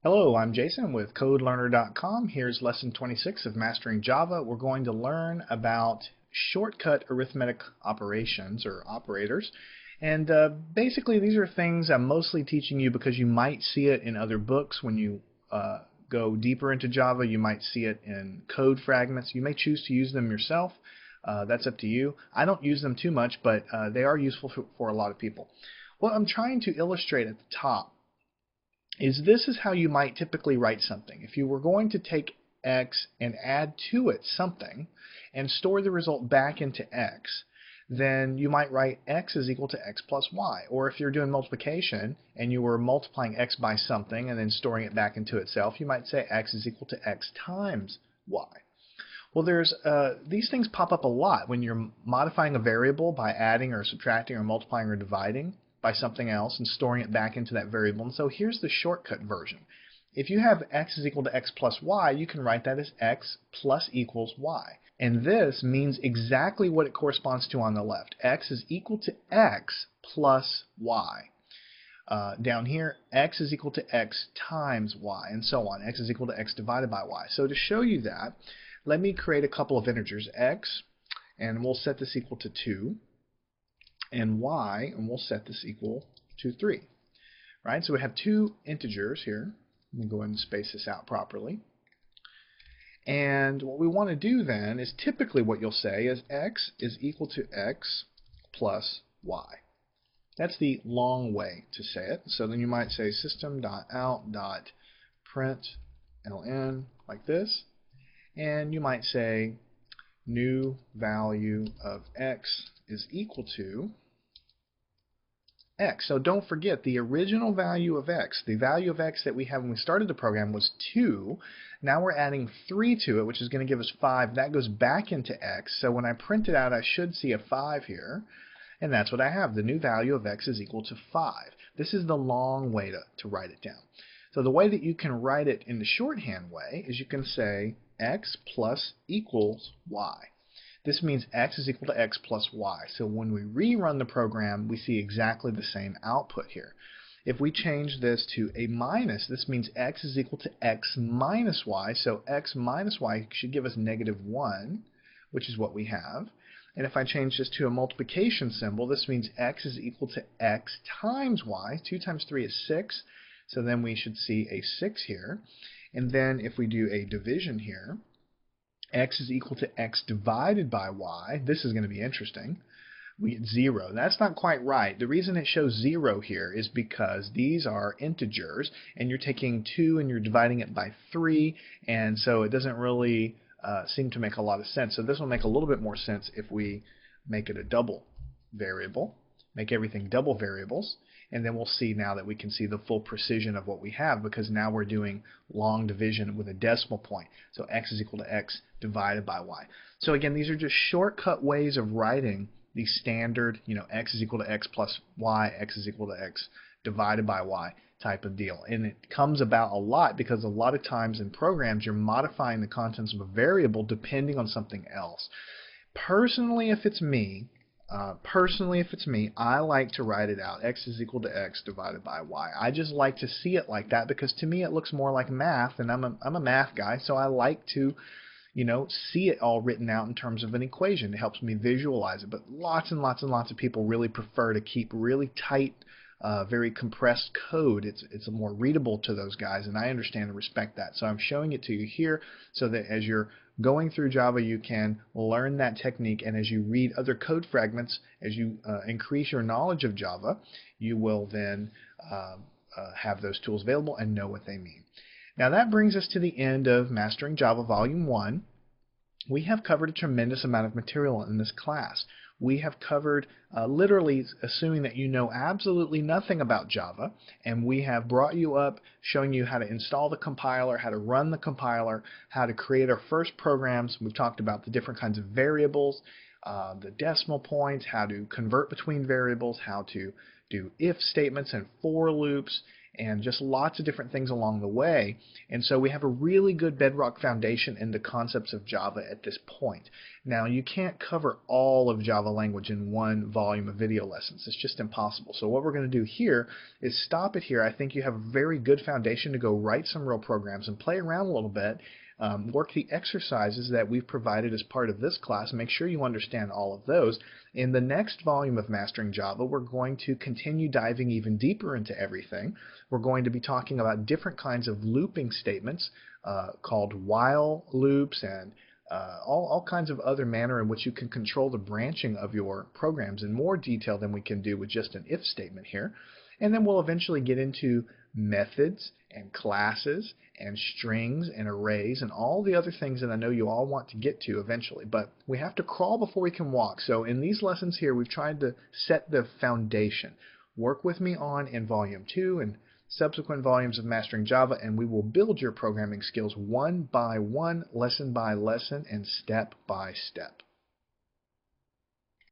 Hello, I'm Jason with CodeLearner.com. Here's lesson 26 of Mastering Java. We're going to learn about shortcut arithmetic operations or operators. And basically these are things I'm mostly teaching you because you might see it in other books when you go deeper into Java. You might see it in code fragments. You may choose to use them yourself. That's up to you. I don't use them too much, but they are useful for a lot of people. What I'm trying to illustrate at the top is this is how you might typically write something. If you were going to take x and add to it something and store the result back into x, then you might write x is equal to x plus y. Or if you're doing multiplication and you were multiplying x by something and then storing it back into itself, you might say x is equal to x times y. Well, these things pop up a lot when you're modifying a variable by adding or subtracting or multiplying or dividing by something else and storing it back into that variable. And so here's the shortcut version. If you have x is equal to x plus y, you can write that as x plus equals y. And this means exactly what it corresponds to on the left. X is equal to x plus y. Down here, x is equal to x times y, and so on. X is equal to x divided by y. So to show you that, let me create a couple of integers, x, and we'll set this equal to 2. And y, and we'll set this equal to 3. Right? So we have two integers here. Let me go ahead and space this out properly. And what we want to do then is typically what you'll say is x is equal to x plus y. That's the long way to say it. So then you might say system.out.println like this. And you might say new value of x is equal to x. So don't forget the original value of x. The value of x that we had when we started the program was 2. Now we're adding 3 to it, which is going to give us 5. That goes back into x. So when I print it out, I should see a 5 here. And that's what I have. The new value of x is equal to 5. This is the long way to write it down. So the way that you can write it in the shorthand way is you can say x plus equals y. This means x is equal to x plus y. So when we rerun the program, we see exactly the same output here. If we change this to a minus, this means x is equal to x minus y. So x minus y should give us -1, which is what we have. And if I change this to a multiplication symbol, this means x is equal to x times y. 2 times 3 is 6. So then we should see a 6 here. And then if we do a division here, x is equal to x divided by y. This is going to be interesting. We get 0. That's not quite right. The reason it shows 0 here is because these are integers, and you're taking 2 and you're dividing it by 3, and so it doesn't really seem to make a lot of sense. So this will make a little bit more sense if we make it a double variable, make everything double variables, and then we'll see now that we can see the full precision of what we have, because now we're doing long division with a decimal point. So x is equal to x divided by y. So again, these are just shortcut ways of writing the standard, x is equal to x plus y, x is equal to x divided by y type of deal. And it comes about a lot because a lot of times in programs you're modifying the contents of a variable depending on something else. Personally, if it's me, I like to write it out. X is equal to x divided by y. I just like to see it like that because to me it looks more like math, and I'm a math guy, so I like to see it all written out in terms of an equation. It helps me visualize it. But lots and lots and lots of people really prefer to keep really tight, very compressed code. It's more readable to those guys, and I understand and respect that. So I'm showing it to you here so that as you're going through Java, you can learn that technique, and as you read other code fragments, as you increase your knowledge of Java, you will then have those tools available and know what they mean. Now that brings us to the end of Mastering Java Volume 1. We have covered a tremendous amount of material in this class. We have covered literally assuming that you know absolutely nothing about Java, and we have brought you up showing you how to install the compiler, how to run the compiler, how to create our first programs. We've talked about the different kinds of variables, the decimal points, how to convert between variables, how to do if statements and for loops, and just lots of different things along the way. And so we have a really good bedrock foundation in the concepts of Java at this point. Now, you can't cover all of Java language in one volume of video lessons. It's just impossible. So what we're going to do here is stop it here. I think you have a very good foundation to go write some real programs and play around a little bit. Work the exercises that we've provided as part of this class. Make sure you understand all of those. In the next volume of Mastering Java, we're going to continue diving even deeper into everything. We're going to be talking about different kinds of looping statements called while loops and all kinds of other manner in which you can control the branching of your programs in more detail than we can do with just an if statement here. And then we'll eventually get into methods and classes and strings and arrays and all the other things that I know you all want to get to eventually. But we have to crawl before we can walk. So in these lessons here, we've tried to set the foundation. Work with me on in Volume 2 and subsequent volumes of Mastering Java, and we will build your programming skills one by one, lesson by lesson, and step by step.